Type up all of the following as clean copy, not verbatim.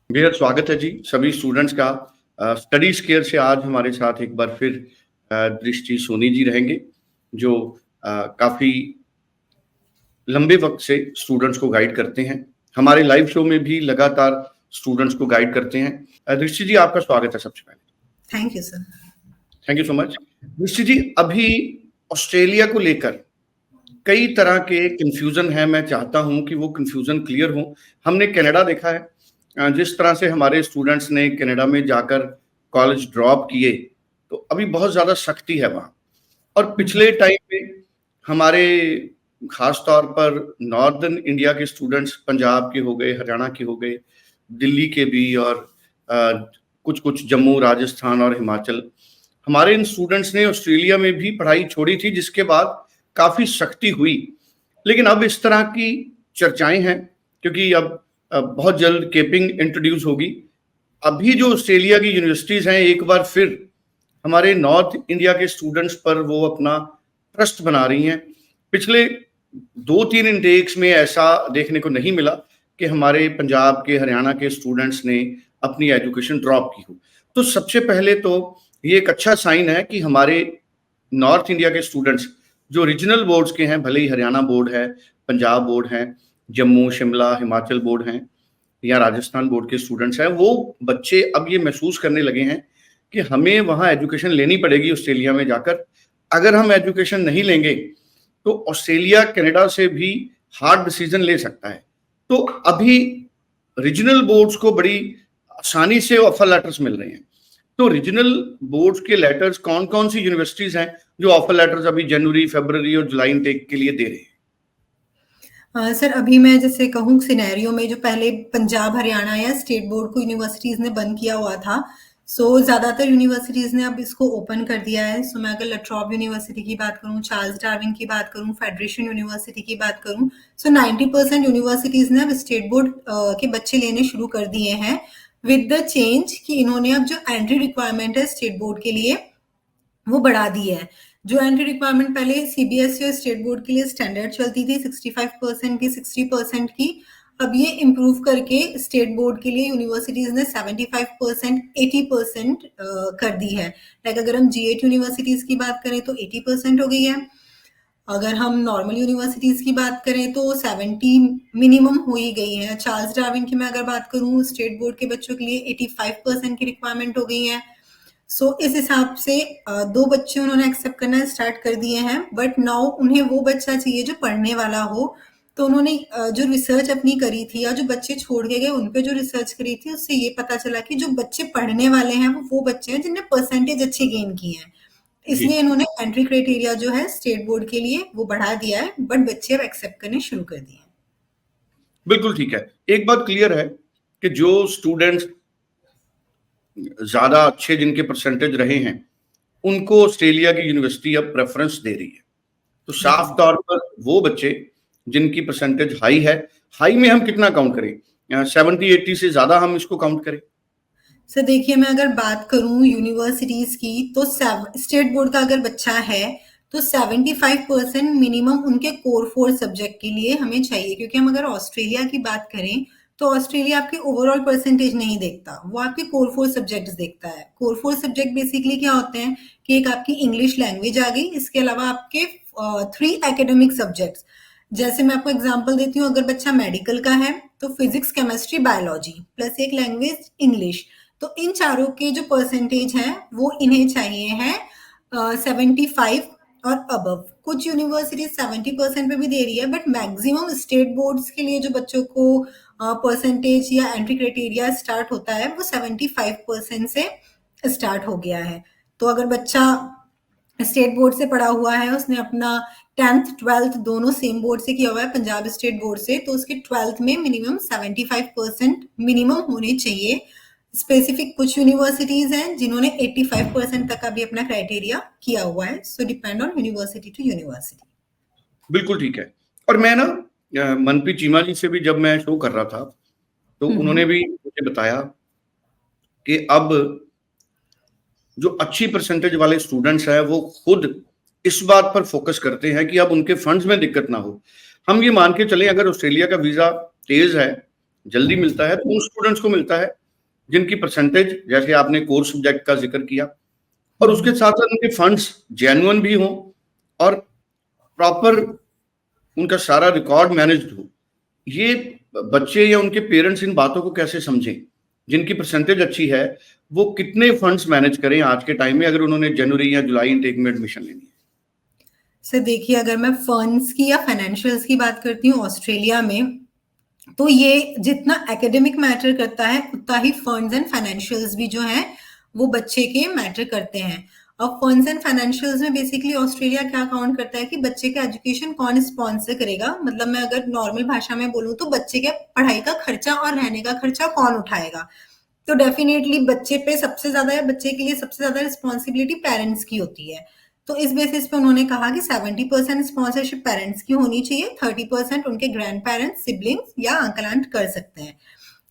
बेहद स्वागत है जी सभी स्टूडेंट्स का। स्टडीज केयर से आज हमारे साथ एक बार फिर दृष्टि सोनी जी रहेंगे, जो काफी लंबे वक्त से स्टूडेंट्स को गाइड करते हैं। हमारे लाइव शो में भी लगातार स्टूडेंट्स को गाइड करते हैं। दृष्टि जी, आपका स्वागत है सबसे पहले। Thank you sir. Thank you so much. दृष्टि जी, अभी ऑस्ट्रेलिया को लेकर कई तरह के कंफ्यूजन है। मैं चाहता हूं कि वो कंफ्यूजन क्लियर हो। हमने कनाडा देखा है, जिस तरह से हमारे स्टूडेंट्स ने कनाडा में जाकर कॉलेज ड्रॉप किए, तो अभी बहुत ज़्यादा सख्ती है वहाँ। और पिछले टाइम में हमारे खास तौर पर नॉर्दर्न इंडिया के स्टूडेंट्स, पंजाब के हो गए, हरियाणा के हो गए, दिल्ली के भी, और कुछ कुछ जम्मू, राजस्थान और हिमाचल, हमारे इन स्टूडेंट्स ने ऑस्ट्रेलिया में भी पढ़ाई छोड़ी थी, जिसके बाद काफ़ी सख्ती हुई। लेकिन अब इस तरह की चर्चाएं हैं, क्योंकि अब बहुत जल्द केपिंग इंट्रोड्यूस होगी। अभी जो ऑस्ट्रेलिया की यूनिवर्सिटीज हैं, एक बार फिर हमारे नॉर्थ इंडिया के स्टूडेंट्स पर वो अपना ट्रस्ट बना रही हैं। पिछले 2-3 इंटेक्स में ऐसा देखने को नहीं मिला कि हमारे पंजाब के, हरियाणा के स्टूडेंट्स ने अपनी एजुकेशन ड्रॉप की हो। तो सबसे पहले तो ये एक अच्छा साइन है कि हमारे नॉर्थ इंडिया के स्टूडेंट्स जो रीजनल बोर्ड्स के हैं, भले ही हरियाणा बोर्ड है, पंजाब बोर्ड है, जम्मू, शिमला, हिमाचल बोर्ड हैं या राजस्थान बोर्ड के स्टूडेंट्स हैं, वो बच्चे अब ये महसूस करने लगे हैं कि हमें वहाँ एजुकेशन लेनी पड़ेगी ऑस्ट्रेलिया में जाकर। अगर हम एजुकेशन नहीं लेंगे तो ऑस्ट्रेलिया कनाडा से भी हार्ड डिसीजन ले सकता है। तो अभी रीजनल बोर्ड्स को बड़ी आसानी से ऑफर लेटर्स मिल रहे हैं। तो रीजनल बोर्ड्स के लेटर्स कौन कौन सी यूनिवर्सिटीज हैं जो ऑफर लेटर्स अभी जनवरी, फरवरी और जुलाई इनटेक के लिए दे रहे हैं? सर, अभी मैं जैसे कहूँ सिनेरियो में जो पहले पंजाब, हरियाणा या स्टेट बोर्ड को यूनिवर्सिटीज ने बंद किया हुआ था, ज्यादातर यूनिवर्सिटीज ने अब इसको ओपन कर दिया है। मैं अगर लट्रॉब यूनिवर्सिटी की बात करूँ, चार्ल्स डार्विन की बात करूँ, फेडरेशन यूनिवर्सिटी की बात करूँ, 90% यूनिवर्सिटीज ने अब स्टेट बोर्ड के बच्चे लेने शुरू कर दिए हैं, विद द चेंज कि इन्होंने अब जो एंट्री रिक्वायरमेंट है स्टेट बोर्ड के लिए वो बढ़ा दी है। जो एंट्री रिक्वायरमेंट पहले सीबीएसई और स्टेट बोर्ड के लिए स्टैंडर्ड चलती थी 65% की, 60% की, अब ये इम्प्रूव करके स्टेट बोर्ड के लिए यूनिवर्सिटीज ने 75%, 80% कर दी है। लाइक अगर हम G8 यूनिवर्सिटीज की बात करें तो 80% हो गई है। अगर हम नॉर्मल यूनिवर्सिटीज की बात करें तो 70 मिनिमम हो ही गई है। चार्ल्स डार्विन की मैं अगर बात करूं, स्टेट बोर्ड के बच्चों के लिए 85% की रिक्वायरमेंट हो गई है। इस हिसाब से 2 बच्चे उन्होंने एक्सेप्ट करना स्टार्ट कर दिए हैं। बट नाउ उन्हें वो बच्चा चाहिए जो पढ़ने वाला हो। तो उन्होंने जो रिसर्च अपनी करी थी या जो बच्चे छोड़ के गए उन पे जो रिसर्च करी थी, उससे ये पता चला कि जो बच्चे पढ़ने वाले हैं वो बच्चे हैं जिनने परसेंटेज अच्छे गेन की है। इसलिए इन्होंने एंट्री क्राइटेरिया जो है स्टेट बोर्ड के लिए वो बढ़ा दिया है, बट बच्चे अब एक्सेप्ट करने शुरू कर दिए हैं। बिल्कुल ठीक है। एक बात क्लियर है कि जो स्टूडेंट्स ज्यादा अच्छे, जिनके परसेंटेज रहे हैं, उनको ऑस्ट्रेलिया की यूनिवर्सिटी अब प्रेफरेंस दे रही है। तो साफ तौर पर वो बच्चे जिनकी परसेंटेज हाई है, हाई में हम कितना काउंट करें? 70-80 से ज्यादा हम इसको काउंट करें? सर देखिए, मैं अगर बात करूं यूनिवर्सिटीज की तो स्टेट बोर्ड का अगर बच्चा है तो 75% मिनिमम उनके कोर 4 सब्जेक्ट के लिए हमें चाहिए। क्योंकि हम अगर ऑस्ट्रेलिया की बात करें तो ऑस्ट्रेलिया आपके ओवरऑल परसेंटेज नहीं देखता, वो आपके कोर 4 सब्जेक्ट्स देखता है। कोर 4 सब्जेक्ट बेसिकली क्या होते हैं कि एक आपकी इंग्लिश लैंग्वेज आ गई, इसके अलावा आपके 3 एकेडमिक सब्जेक्ट्स। जैसे मैं आपको एग्जांपल देती हूँ, अगर बच्चा मेडिकल का है तो फिजिक्स, केमिस्ट्री, बायोलॉजी प्लस एक लैंग्वेज इंग्लिश। तो इन चारों के जो परसेंटेज हैं वो इन्हें चाहिए है 75 और अबव। कुछ यूनिवर्सिटीज 70% पे भी दे रही है, बट मैक्सिमम स्टेट बोर्ड्स के लिए जो बच्चों को परसेंटेज या एंट्री क्राइटेरिया स्टार्ट होता है वो 75% से स्टार्ट हो गया है। तो अगर बच्चा स्टेट बोर्ड से पढ़ा हुआ है, उसने अपना 10th 12th दोनों सेम बोर्ड से किया हुआ है, पंजाब स्टेट बोर्ड से, तो उसके 12th में मिनिमम 75% मिनिमम होने चाहिए। स्पेसिफिक कुछ यूनिवर्सिटीज हैं जिन्होंने 85% तक का भी अपना क्राइटेरिया किया हुआ है। Depend on university to university. बिल्कुल ठीक है। और मैं ना मनप्रीत चीमा जी से भी जब मैं शो कर रहा था तो उन्होंने भी मुझे बताया कि अब जो अच्छी परसेंटेज वाले स्टूडेंट्स हैं वो खुद इस बात पर फोकस करते हैं कि अब उनके फंड्स में दिक्कत ना हो। हम ये मान के चलें, अगर ऑस्ट्रेलिया का वीजा तेज है, जल्दी मिलता है, तो उन स्टूडेंट्स को मिलता है जिनकी परसेंटेज, जैसे आपने कोर सब्जेक्ट का जिक्र किया, और उसके साथ साथ उनके फंड्स जेन्युइन भी हों और प्रॉपर उनका सारा रिकॉर्ड मैनेज्ड हो। ये बच्चे या उनके पेरेंट्स इन बातों को कैसे समझें? जिनकी परसेंटेज अच्छी है वो कितने फंड्स मैनेज करें आज के टाइम में, अगर उन्होंने जनवरी या जुलाई इनटेक में एडमिशन लेनी है? सर देखिए, अगर मैं फंड्स की या फाइनेंशियल्स की बात करती हूँ ऑस्ट्रेलिया में, तो ये जितना एकेडमिक मैटर करता है उतना ही फंड्स एंड फाइनेंशियल्स भी जो है वो बच्चे के मैटर करते हैं। अब फंड्स एंड फाइनेंशियल्स में बेसिकली ऑस्ट्रेलिया क्या काउंट करता है कि बच्चे का एजुकेशन कौन स्पॉन्सर करेगा। मतलब मैं अगर नॉर्मल भाषा में बोलूँ तो बच्चे के पढ़ाई का खर्चा और रहने का खर्चा कौन उठाएगा। तो डेफिनेटली बच्चे पे सबसे ज्यादा या बच्चे के लिए सबसे ज्यादा रिस्पॉन्सिबिलिटी पेरेंट्स की होती है। तो इस बेसिस पे उन्होंने कहा कि 70% स्पॉन्सरशिप पेरेंट्स की होनी चाहिए, 30% उनके ग्रैंड पेरेंट्स, सिबलिंग्स या अंकल आंट कर सकते हैं।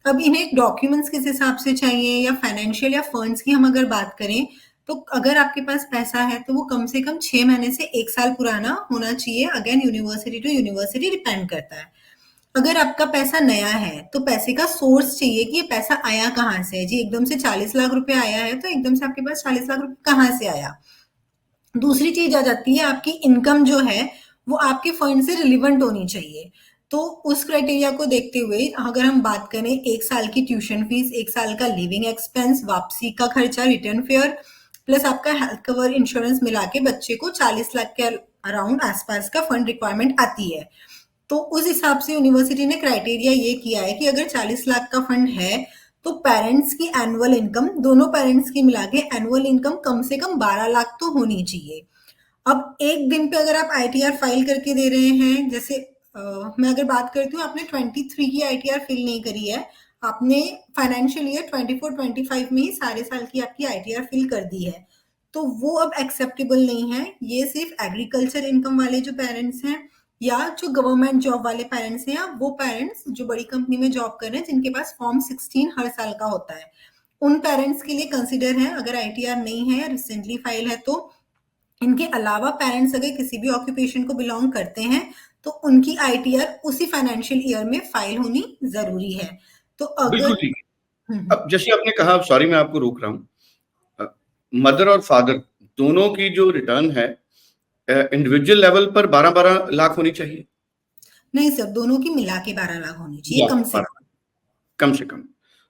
अब इन्हें डॉक्यूमेंट्स किस हिसाब से चाहिए या फाइनेंशियल या फंड्स की हम अगर बात करें, तो अगर आपके पास पैसा है तो वो कम से कम 6 महीने से 1 साल पुराना होना चाहिए। Again university to university depend करता है। अगर आपका पैसा नया है तो पैसे का सोर्स चाहिए कि ये पैसा आया कहाँ से है। जी एकदम से 40 लाख रुपए आया है तो एकदम से आपके पास 40 लाख रुपए कहाँ से आया। दूसरी चीज आ जाती है आपकी इनकम जो है वो आपके फंड से रिलेवेंट होनी चाहिए। तो उस क्राइटेरिया को देखते हुए अगर हम बात करें 1 साल की ट्यूशन फीस, 1 साल का लिविंग एक्सपेंस, वापसी का खर्चा, रिटर्न फेयर प्लस आपका हेल्थ कवर इंश्योरेंस मिला के बच्चे को 40 लाख के अराउंड आसपास का फंड रिक्वायरमेंट आती है। तो उस हिसाब से यूनिवर्सिटी ने क्राइटेरिया ये किया है कि अगर 40 लाख का फंड है तो पेरेंट्स की एनुअल इनकम, दोनों पेरेंट्स की मिला के एनुअल इनकम कम से कम 12 लाख तो होनी चाहिए। अब एक दिन पे अगर आप आईटीआर फाइल करके दे रहे हैं, जैसे मैं अगर बात करती हूँ आपने 23 की आईटीआर फिल नहीं करी है, आपने फाइनेंशियल ईयर 24-25 में ही सारे साल की आपकी आईटीआर फिल कर दी है, तो वो अब एक्सेप्टेबल नहीं है। ये सिर्फ एग्रीकल्चर इनकम वाले जो पेरेंट्स हैं या जो गवर्नमेंट जॉब वाले पेरेंट्स हैं या वो पेरेंट्स जो बड़ी कंपनी में जॉब कर रहे हैं जिनके पास फॉर्म 16 हर साल का होता है, उन पेरेंट्स के लिए कंसिडर है। अगर आईटीआर नहीं है या रिसेंटली फाइल है तो इनके अलावा पेरेंट्स अगर किसी भी ऑक्यूपेशन को बिलोंग करते हैं तो उनकी आईटीआर उसी फाइनेंशियल ईयर में फाइल होनी जरूरी है। तो बिल्कुल अगर ठीक है। अब जैसे आपने कहा, सॉरी मैं आपको रोक रहा हूँ, मदर और फादर दोनों की जो रिटर्न है इंडिविजुअल लेवल पर 12-12 लाख होनी चाहिए? नहीं सर, दोनों की मिला के 12 लाख होनी चाहिए कम से कम।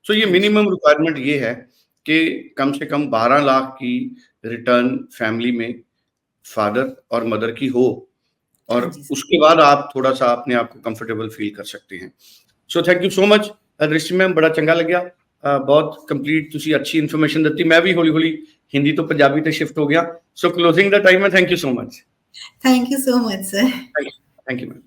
सो ये मिनिमम रिक्वायरमेंट ये है कि कम से कम 12 लाख की रिटर्न फैमिली में फादर और मदर की हो, और उसके बाद आप थोड़ा सा अपने आप को कंफर्टेबल फील कर सकते हैं। So thank you so much Rishi ma'am, बड़ा चंगा लग्या, बहुत कंप्लीट तुसी अच्छी इन्फॉर्मेशन दी। मैं भी हौली हौली हिंदी तो पंजाबी ते शिफ्ट हो गया। सो क्लोजिंग द टाइम है, thank you so much. Thank you so much sir. Thank you ma'am.